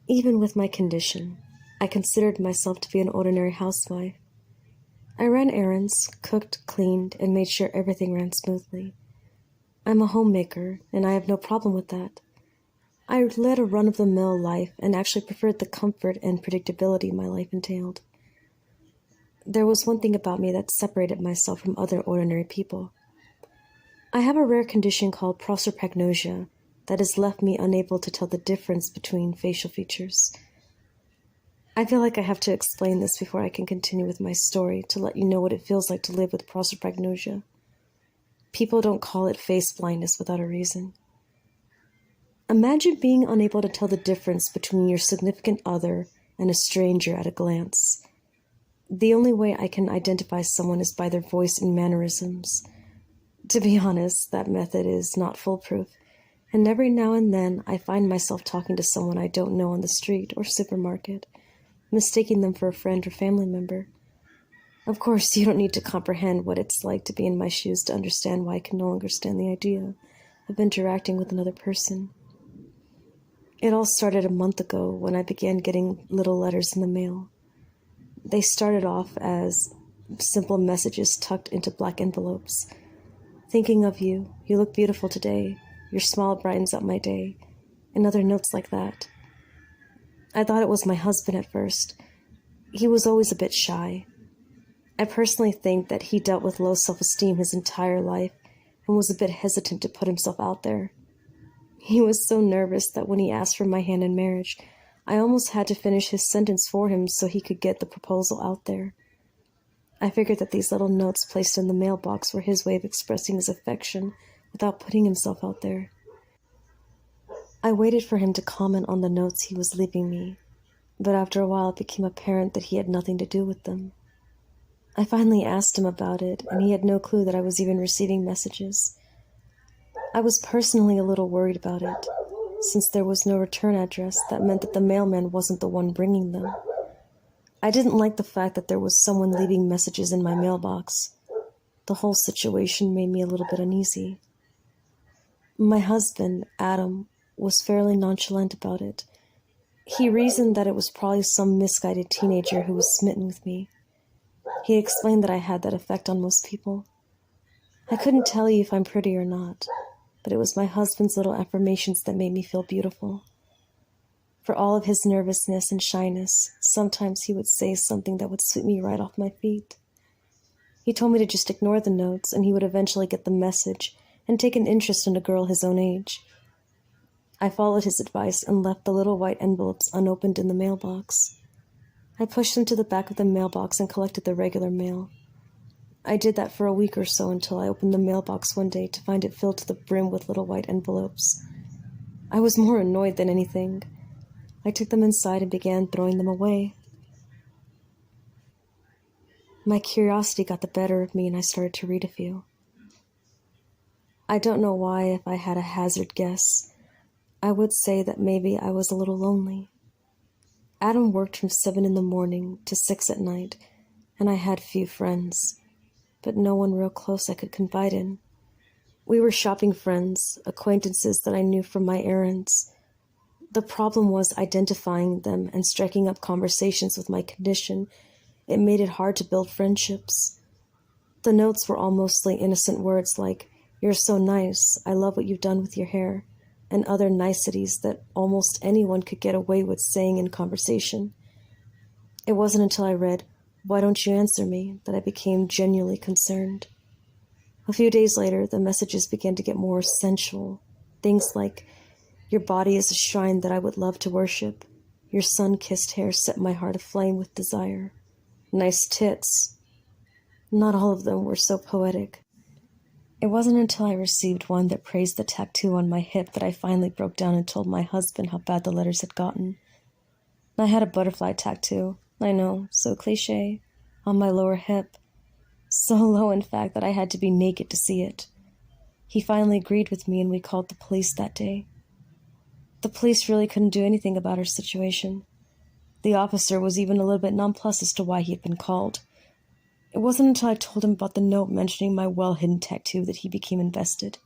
Even with my condition, I considered myself to be an ordinary housewife. I ran errands, cooked, cleaned, and made sure everything ran smoothly. I'm a homemaker, and I have no problem with that. I led a run-of-the-mill life and actually preferred the comfort and predictability my life entailed. There was one thing about me that separated myself from other ordinary people. I have a rare condition called prosopagnosia that has left me unable to tell the difference between facial features. I feel like I have to explain this before I can continue with my story to let you know what it feels like to live with prosopagnosia. People don't call it face blindness without a reason. Imagine being unable to tell the difference between your significant other and a stranger at a glance. The only way I can identify someone is by their voice and mannerisms. To be honest, that method is not foolproof, and every now and then I find myself talking to someone I don't know on the street or supermarket, mistaking them for a friend or family member. Of course, you don't need to comprehend what it's like to be in my shoes to understand why I can no longer stand the idea of interacting with another person. It all started a month ago when I began getting little letters in the mail. They started off as simple messages tucked into black envelopes. Thinking of you, you look beautiful today, your smile brightens up my day, and other notes like that. I thought it was my husband at first. He was always a bit shy. I personally think that he dealt with low self-esteem his entire life and was a bit hesitant to put himself out there. He was so nervous that when he asked for my hand in marriage, I almost had to finish his sentence for him so he could get the proposal out there. I figured that these little notes placed in the mailbox were his way of expressing his affection without putting himself out there. I waited for him to comment on the notes he was leaving me, but after a while it became apparent that he had nothing to do with them. I finally asked him about it, and he had no clue that I was even receiving messages. I was personally a little worried about it. Since there was no return address, that meant that the mailman wasn't the one bringing them. I didn't like the fact that there was someone leaving messages in my mailbox. The whole situation made me a little bit uneasy. My husband, Adam, was fairly nonchalant about it. He reasoned that it was probably some misguided teenager who was smitten with me. He explained that I had that effect on most people. I couldn't tell you if I'm pretty or not, but it was my husband's little affirmations that made me feel beautiful. For all of his nervousness and shyness, sometimes he would say something that would sweep me right off my feet. He told me to just ignore the notes, and he would eventually get the message and take an interest in a girl his own age. I followed his advice and left the little white envelopes unopened in the mailbox. I pushed them to the back of the mailbox and collected the regular mail. I did that for a week or so until I opened the mailbox one day to find it filled to the brim with little white envelopes. I was more annoyed than anything. I took them inside and began throwing them away. My curiosity got the better of me and I started to read a few. I don't know why, if I had a hazard guess, I would say that maybe I was a little lonely. Adam worked from 7 in the morning to 6 at night, and I had few friends, but no one real close I could confide in. We were shopping friends, acquaintances that I knew from my errands. The problem was identifying them and striking up conversations with my condition. It made it hard to build friendships. The notes were all mostly innocent words like, "You're so nice, I love what you've done with your hair," and other niceties that almost anyone could get away with saying in conversation. It wasn't until I read, "Why don't you answer me?" that I became genuinely concerned. A few days later, the messages began to get more sensual. Things like, "Your body is a shrine that I would love to worship. Your sun-kissed hair set my heart aflame with desire. Nice tits." Not all of them were so poetic. It wasn't until I received one that praised the tattoo on my hip that I finally broke down and told my husband how bad the letters had gotten. I had a butterfly tattoo, I know, so cliché, on my lower hip. So low, in fact, that I had to be naked to see it. He finally agreed with me and we called the police that day. The police really couldn't do anything about our situation. The officer was even a little bit nonplussed as to why he had been called. It wasn't until I told him about the note mentioning my well-hidden tattoo that he became invested.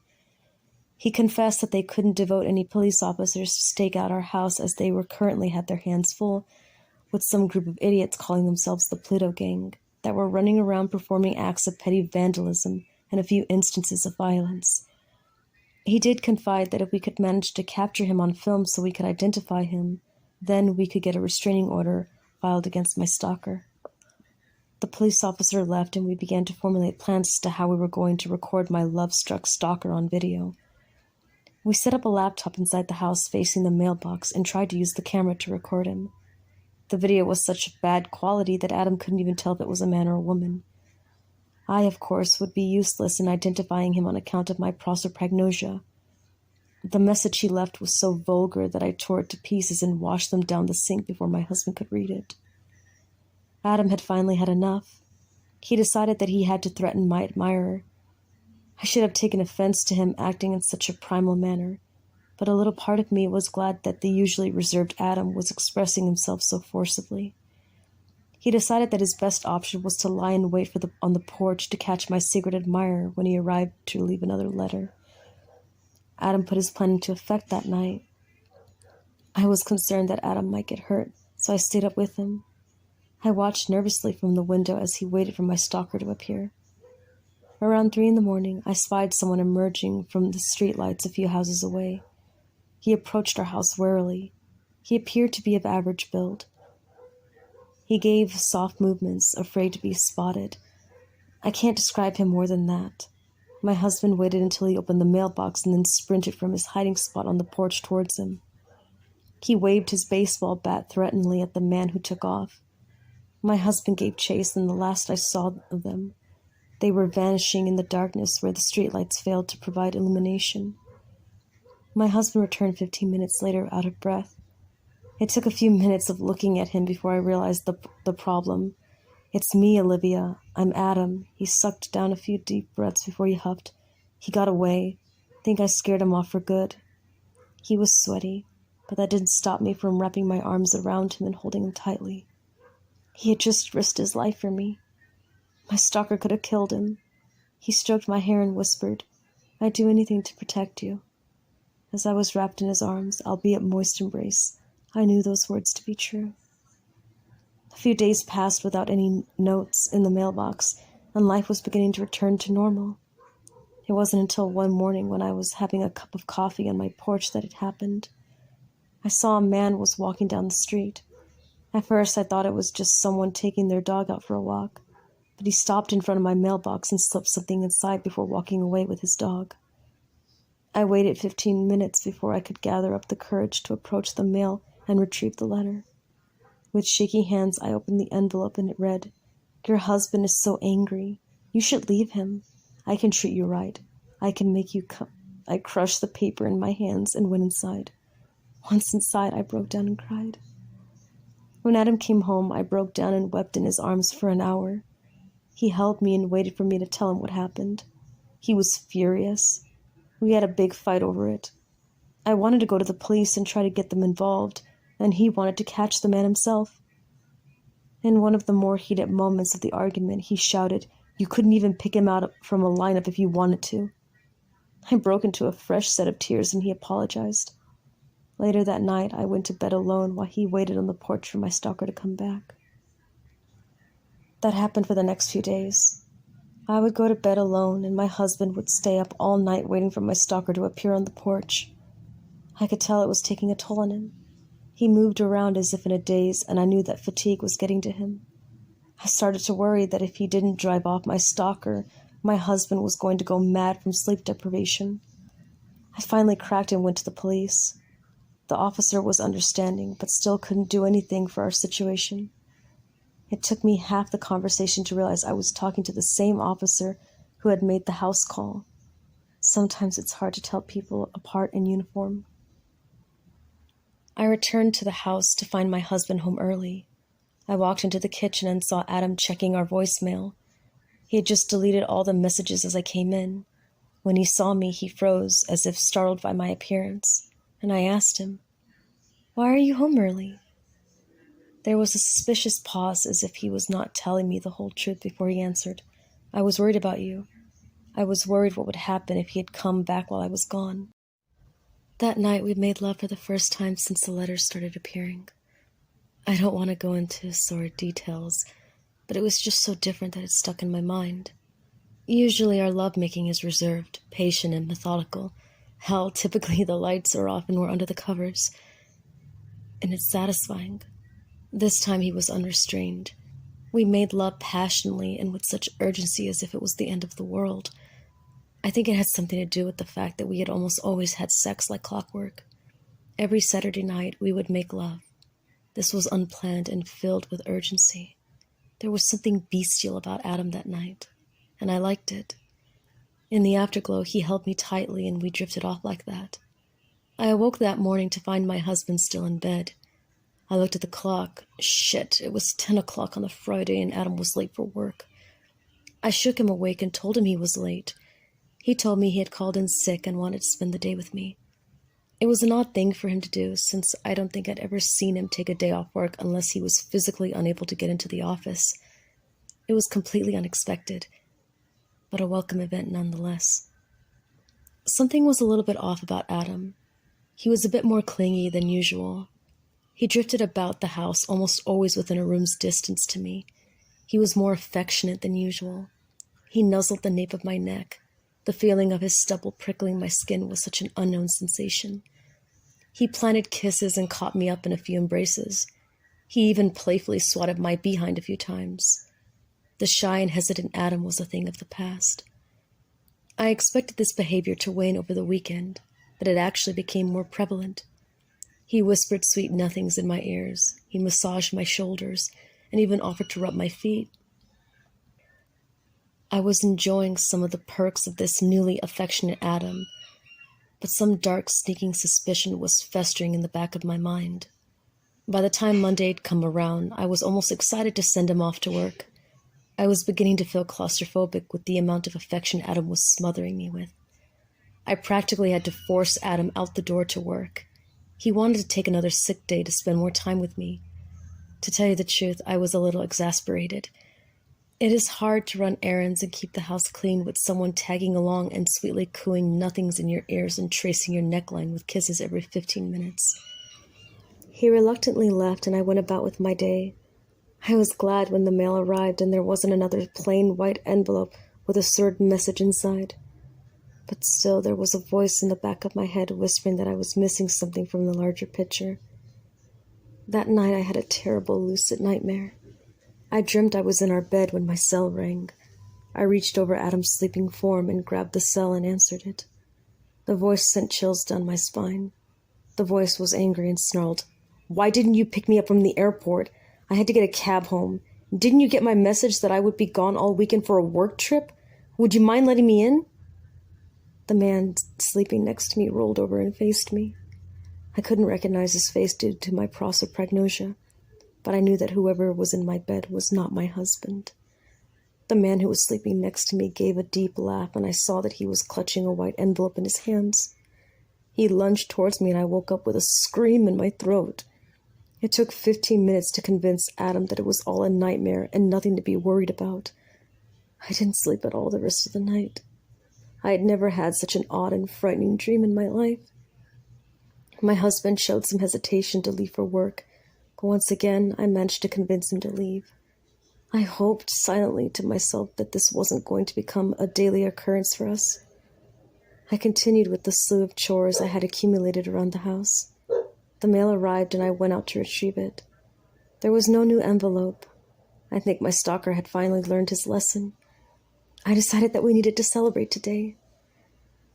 He confessed that they couldn't devote any police officers to stake out our house as they currently had their hands full with some group of idiots calling themselves the Pluto Gang that were running around performing acts of petty vandalism and a few instances of violence. He did confide that if we could manage to capture him on film so we could identify him, then we could get a restraining order filed against my stalker. The police officer left and we began to formulate plans as to how we were going to record my love-struck stalker on video. We set up a laptop inside the house facing the mailbox and tried to use the camera to record him. The video was such bad quality that Adam couldn't even tell if it was a man or a woman. I, of course, would be useless in identifying him on account of my prosopagnosia. The message he left was so vulgar that I tore it to pieces and washed them down the sink before my husband could read it. Adam had finally had enough. He decided that he had to threaten my admirer. I should have taken offense to him acting in such a primal manner, but a little part of me was glad that the usually reserved Adam was expressing himself so forcibly. He decided that his best option was to lie in wait on the porch to catch my secret admirer when he arrived to leave another letter. Adam put his plan into effect that night. I was concerned that Adam might get hurt, so I stayed up with him. I watched nervously from the window as he waited for my stalker to appear. Around 3 a.m, I spied someone emerging from the streetlights a few houses away. He approached our house warily. He appeared to be of average build. He gave soft movements, afraid to be spotted. I can't describe him more than that. My husband waited until he opened the mailbox and then sprinted from his hiding spot on the porch towards him. He waved his baseball bat threateningly at the man who took off. My husband gave chase, and the last I saw of them, they were vanishing in the darkness where the streetlights failed to provide illumination. My husband returned 15 minutes later, out of breath. It took a few minutes of looking at him before I realized the problem. "It's me, Olivia. I'm Adam." He sucked down a few deep breaths before he huffed. "He got away. Think I scared him off for good." He was sweaty, but that didn't stop me from wrapping my arms around him and holding him tightly. He had just risked his life for me. My stalker could have killed him. He stroked my hair and whispered, "I'd do anything to protect you." As I was wrapped in his arms, albeit moist embrace, I knew those words to be true. A few days passed without any notes in the mailbox, and life was beginning to return to normal. It wasn't until one morning when I was having a cup of coffee on my porch that it happened. I saw a man was walking down the street. At first, I thought it was just someone taking their dog out for a walk, but he stopped in front of my mailbox and slipped something inside before walking away with his dog. I waited 15 minutes before I could gather up the courage to approach the mail and retrieve the letter. With shaky hands, I opened the envelope and it read, "Your husband is so angry. You should leave him. I can treat you right. I can make you come." I crushed the paper in my hands and went inside. Once inside, I broke down and cried. When Adam came home, I broke down and wept in his arms for an hour. He held me and waited for me to tell him what happened. He was furious. We had a big fight over it. I wanted to go to the police and try to get them involved, and he wanted to catch the man himself. In one of the more heated moments of the argument, he shouted, "You couldn't even pick him out from a lineup if you wanted to." I broke into a fresh set of tears and he apologized. Later that night, I went to bed alone while he waited on the porch for my stalker to come back. That happened for the next few days. I would go to bed alone, and my husband would stay up all night waiting for my stalker to appear on the porch. I could tell it was taking a toll on him. He moved around as if in a daze, and I knew that fatigue was getting to him. I started to worry that if he didn't drive off my stalker, my husband was going to go mad from sleep deprivation. I finally cracked and went to the police. The officer was understanding, but still couldn't do anything for our situation. It took me half the conversation to realize I was talking to the same officer who had made the house call. Sometimes it's hard to tell people apart in uniform. I returned to the house to find my husband home early. I walked into the kitchen and saw Adam checking our voicemail. He had just deleted all the messages as I came in. When he saw me, he froze, as if startled by my appearance, and I asked him, "Why are you home early?" There was a suspicious pause, as if he was not telling me the whole truth before he answered, "I was worried about you. I was worried what would happen if he had come back while I was gone. That night we made love for the first time since the letters started appearing. I don't want to go into sordid details, but it was just so different that it stuck in my mind. Usually our lovemaking is reserved, patient, and methodical. Hell, typically the lights are off and we're under the covers. And it's satisfying. This time he was unrestrained. We made love passionately and with such urgency as if it was the end of the world. I think it had something to do with the fact that we had almost always had sex like clockwork. Every Saturday night we would make love. This was unplanned and filled with urgency. There was something bestial about Adam that night, and I liked it. In the afterglow, he held me tightly and we drifted off like that. I awoke that morning to find my husband still in bed. I looked at the clock. Shit, it was 10 o'clock on the Friday and Adam was late for work. I shook him awake and told him he was late. He told me he had called in sick and wanted to spend the day with me. It was an odd thing for him to do, since I don't think I'd ever seen him take a day off work unless he was physically unable to get into the office. It was completely unexpected, but a welcome event nonetheless. Something was a little bit off about Adam. He was a bit more clingy than usual. He drifted about the house, almost always within a room's distance to me. He was more affectionate than usual. He nuzzled the nape of my neck. The feeling of his stubble prickling my skin was such an unknown sensation. He planted kisses and caught me up in a few embraces. He even playfully swatted my behind a few times. The shy and hesitant Adam was a thing of the past. I expected this behavior to wane over the weekend, but it actually became more prevalent. He whispered sweet nothings in my ears. He massaged my shoulders and even offered to rub my feet. I was enjoying some of the perks of this newly affectionate Adam, but some dark, sneaking suspicion was festering in the back of my mind. By the time Monday had come around, I was almost excited to send him off to work. I was beginning to feel claustrophobic with the amount of affection Adam was smothering me with. I practically had to force Adam out the door to work. He wanted to take another sick day to spend more time with me. To tell you the truth, I was a little exasperated. It is hard to run errands and keep the house clean with someone tagging along and sweetly cooing nothings in your ears and tracing your neckline with kisses every 15 minutes. He reluctantly left and I went about with my day. I was glad when the mail arrived and there wasn't another plain white envelope with a certain message inside. But still there was a voice in the back of my head whispering that I was missing something from the larger picture. That night I had a terrible lucid nightmare. I dreamt I was in our bed when my cell rang. I reached over Adam's sleeping form and grabbed the cell and answered it. The voice sent chills down my spine. The voice was angry and snarled, "Why didn't you pick me up from the airport? I had to get a cab home. Didn't you get my message that I would be gone all weekend for a work trip? Would you mind letting me in?" The man sleeping next to me rolled over and faced me. I couldn't recognize his face due to my prosopagnosia, but I knew that whoever was in my bed was not my husband. The man who was sleeping next to me gave a deep laugh, and I saw that he was clutching a white envelope in his hands. He lunged towards me, and I woke up with a scream in my throat. It took 15 minutes to convince Adam that it was all a nightmare and nothing to be worried about. I didn't sleep at all the rest of the night. I had never had such an odd and frightening dream in my life. My husband showed some hesitation to leave for work, but once again I managed to convince him to leave. I hoped silently to myself that this wasn't going to become a daily occurrence for us. I continued with the slew of chores I had accumulated around the house. The mail arrived and I went out to retrieve it. There was no new envelope. I think my stalker had finally learned his lesson. I decided that we needed to celebrate today.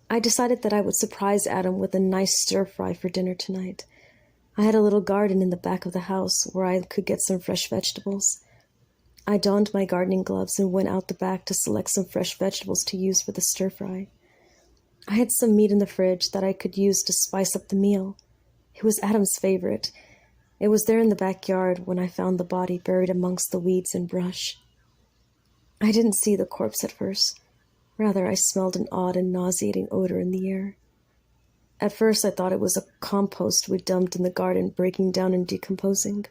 I decided that I would surprise Adam with a nice stir-fry for dinner tonight. I had a little garden in the back of the house where I could get some fresh vegetables. I donned my gardening gloves and went out the back to select some fresh vegetables to use for the stir-fry. I had some meat in the fridge that I could use to spice up the meal. It was Adam's favorite. It was there in the backyard when I found the body buried amongst the weeds and brush. I didn't see the corpse at first. Rather, I smelled an odd and nauseating odor in the air. At first, I thought it was a compost we dumped in the garden, breaking down and decomposing.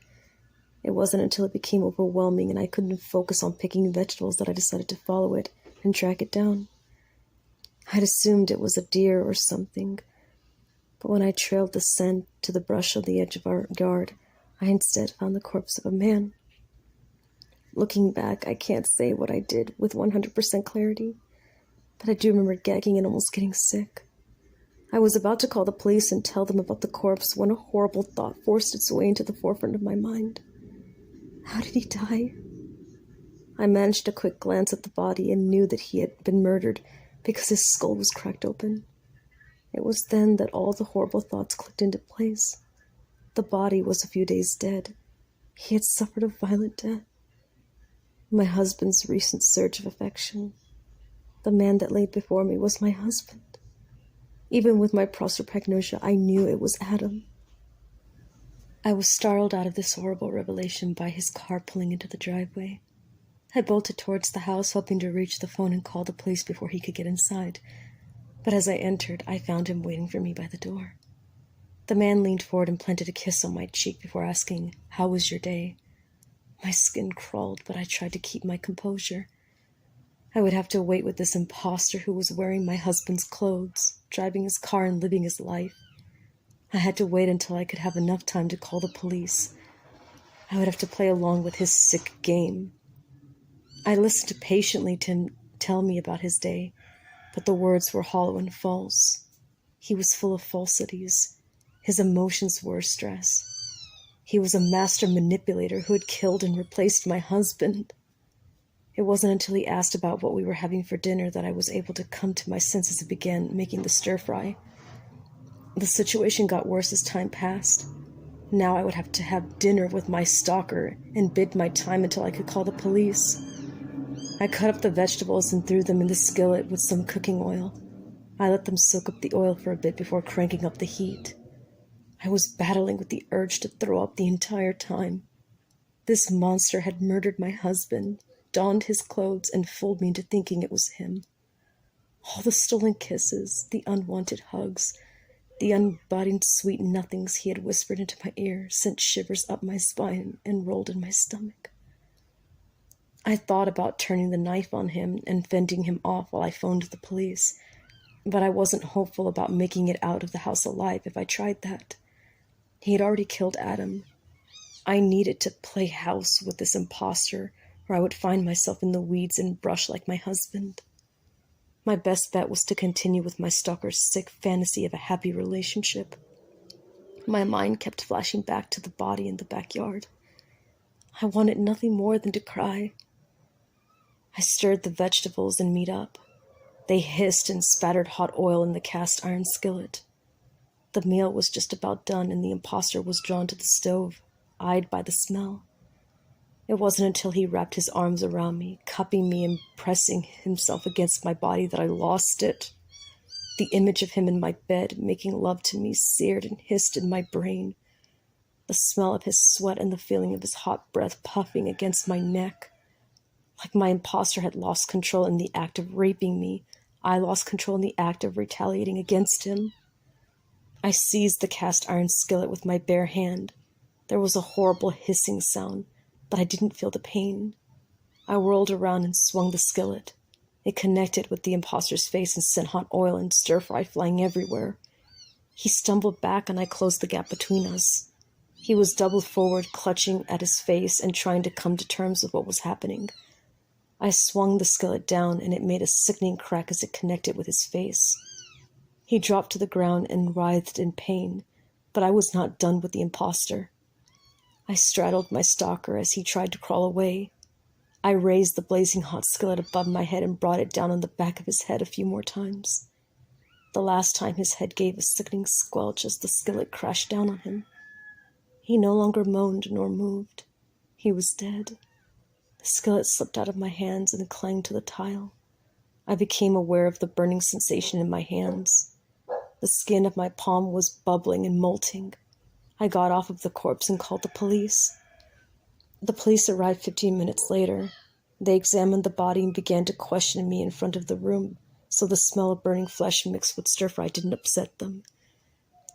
It wasn't until it became overwhelming and I couldn't focus on picking vegetables that I decided to follow it and track it down. I'd assumed it was a deer or something, but when I trailed the scent to the brush on the edge of our yard, I instead found the corpse of a man. Looking back, I can't say what I did with 100% clarity, but I do remember gagging and almost getting sick. I was about to call the police and tell them about the corpse when a horrible thought forced its way into the forefront of my mind. How did he die? I managed a quick glance at the body and knew that he had been murdered because his skull was cracked open. It was then that all the horrible thoughts clicked into place. The body was a few days dead. He had suffered a violent death. My husband's recent surge of affection. The man that laid before me was my husband. Even with my prosopagnosia, I knew it was Adam. I was startled out of this horrible revelation by his car pulling into the driveway. I bolted towards the house, hoping to reach the phone and call the police before he could get inside. But as I entered, I found him waiting for me by the door. The man leaned forward and planted a kiss on my cheek before asking, "How was your day?" My skin crawled, but I tried to keep my composure. I would have to wait with this imposter who was wearing my husband's clothes, driving his car and living his life. I had to wait until I could have enough time to call the police. I would have to play along with his sick game. I listened patiently to him tell me about his day, but the words were hollow and false. He was full of falsities. His emotions were stress. He was a master manipulator who had killed and replaced my husband. It wasn't until he asked about what we were having for dinner that I was able to come to my senses and began making the stir-fry. The situation got worse as time passed. Now I would have to have dinner with my stalker and bide my time until I could call the police. I cut up the vegetables and threw them in the skillet with some cooking oil. I let them soak up the oil for a bit before cranking up the heat. I was battling with the urge to throw up the entire time. This monster had murdered my husband, donned his clothes, and fooled me into thinking it was him. All the stolen kisses, the unwanted hugs, the unbodied sweet nothings he had whispered into my ear sent shivers up my spine and rolled in my stomach. I thought about turning the knife on him and fending him off while I phoned the police, but I wasn't hopeful about making it out of the house alive if I tried that. He had already killed Adam. I needed to play house with this imposter, or I would find myself in the weeds and brush like my husband. My best bet was to continue with my stalker's sick fantasy of a happy relationship. My mind kept flashing back to the body in the backyard. I wanted nothing more than to cry. I stirred the vegetables and meat up. They hissed and spattered hot oil in the cast iron skillet. The meal was just about done, and the imposter was drawn to the stove, eyed by the smell. It wasn't until he wrapped his arms around me, cupping me and pressing himself against my body, that I lost it. The image of him in my bed, making love to me, seared and hissed in my brain. The smell of his sweat and the feeling of his hot breath puffing against my neck. Like my imposter had lost control in the act of raping me, I lost control in the act of retaliating against him. I seized the cast iron skillet with my bare hand. There was a horrible hissing sound, but I didn't feel the pain. I whirled around and swung the skillet. It connected with the imposter's face and sent hot oil and stir-fry flying everywhere. He stumbled back and I closed the gap between us. He was doubled forward, clutching at his face and trying to come to terms with what was happening. I swung the skillet down and it made a sickening crack as it connected with his face. He dropped to the ground and writhed in pain, but I was not done with the imposter. I straddled my stalker as he tried to crawl away. I raised the blazing hot skillet above my head and brought it down on the back of his head a few more times. The last time his head gave a sickening squelch as the skillet crashed down on him. He no longer moaned nor moved. He was dead. The skillet slipped out of my hands and clanged to the tile. I became aware of the burning sensation in my hands. The skin of my palm was bubbling and molting. I got off of the corpse and called the police. The police arrived 15 minutes later. They examined the body and began to question me in front of the room, so the smell of burning flesh mixed with stir-fry didn't upset them.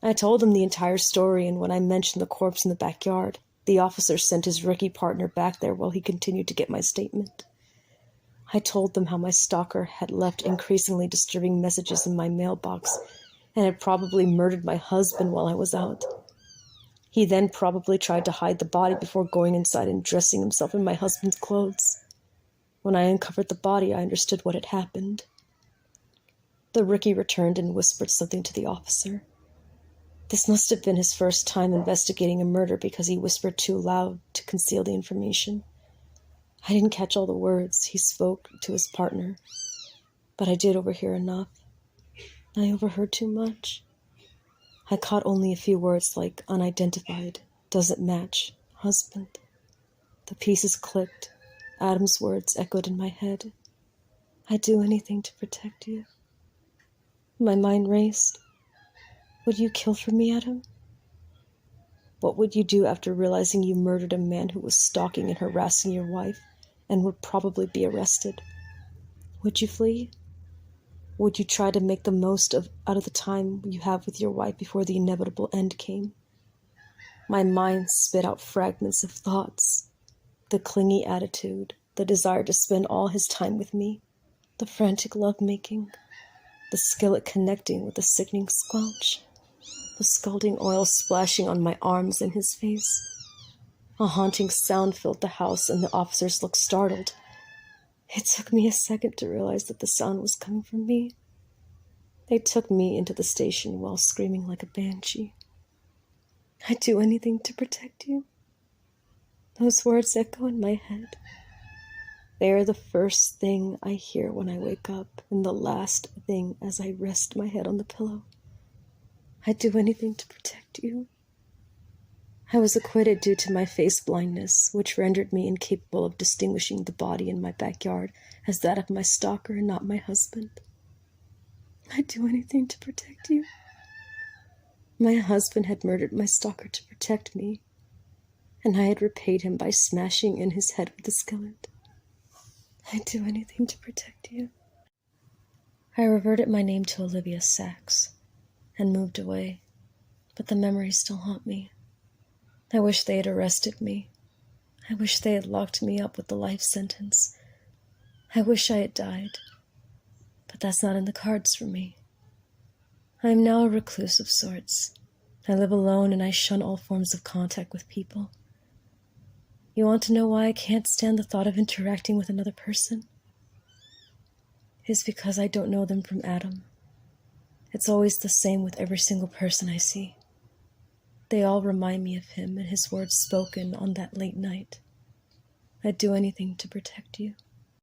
I told them the entire story, and when I mentioned the corpse in the backyard, the officer sent his rookie partner back there while he continued to get my statement. I told them how my stalker had left increasingly disturbing messages in my mailbox and had probably murdered my husband while I was out. He then probably tried to hide the body before going inside and dressing himself in my husband's clothes. When I uncovered the body, I understood what had happened. The rookie returned and whispered something to the officer. This must have been his first time investigating a murder because he whispered too loud to conceal the information. I didn't catch all the words he spoke to his partner, but I did overhear enough. I overheard too much. I caught only a few words like unidentified, doesn't match, husband. The pieces clicked. Adam's words echoed in my head. I'd do anything to protect you. My mind raced. Would you kill for me, Adam? What would you do after realizing you murdered a man who was stalking and harassing your wife and would probably be arrested? Would you flee? Would you try to make the most out of the time you have with your wife before the inevitable end came? My mind spit out fragments of thoughts. The clingy attitude, the desire to spend all his time with me, the frantic lovemaking, the skill at connecting with the sickening squelch, the scalding oil splashing on my arms and his face. A haunting sound filled the house and the officers looked startled. It took me a second to realize that the sound was coming from me. They took me into the station while screaming like a banshee. I'd do anything to protect you. Those words echo in my head. They are the first thing I hear when I wake up and the last thing as I rest my head on the pillow. I'd do anything to protect you. I was acquitted due to my face blindness, which rendered me incapable of distinguishing the body in my backyard as that of my stalker and not my husband. I'd do anything to protect you. My husband had murdered my stalker to protect me, and I had repaid him by smashing in his head with a skillet. I'd do anything to protect you. I reverted my name to Olivia Sachs and moved away, but the memories still haunt me. I wish they had arrested me. I wish they had locked me up with the life sentence. I wish I had died, but that's not in the cards for me. I am now a recluse of sorts. I live alone and I shun all forms of contact with people. You want to know why I can't stand the thought of interacting with another person? It's because I don't know them from Adam. It's always the same with every single person I see. They all remind me of him and his words spoken on that late night. I'd do anything to protect you.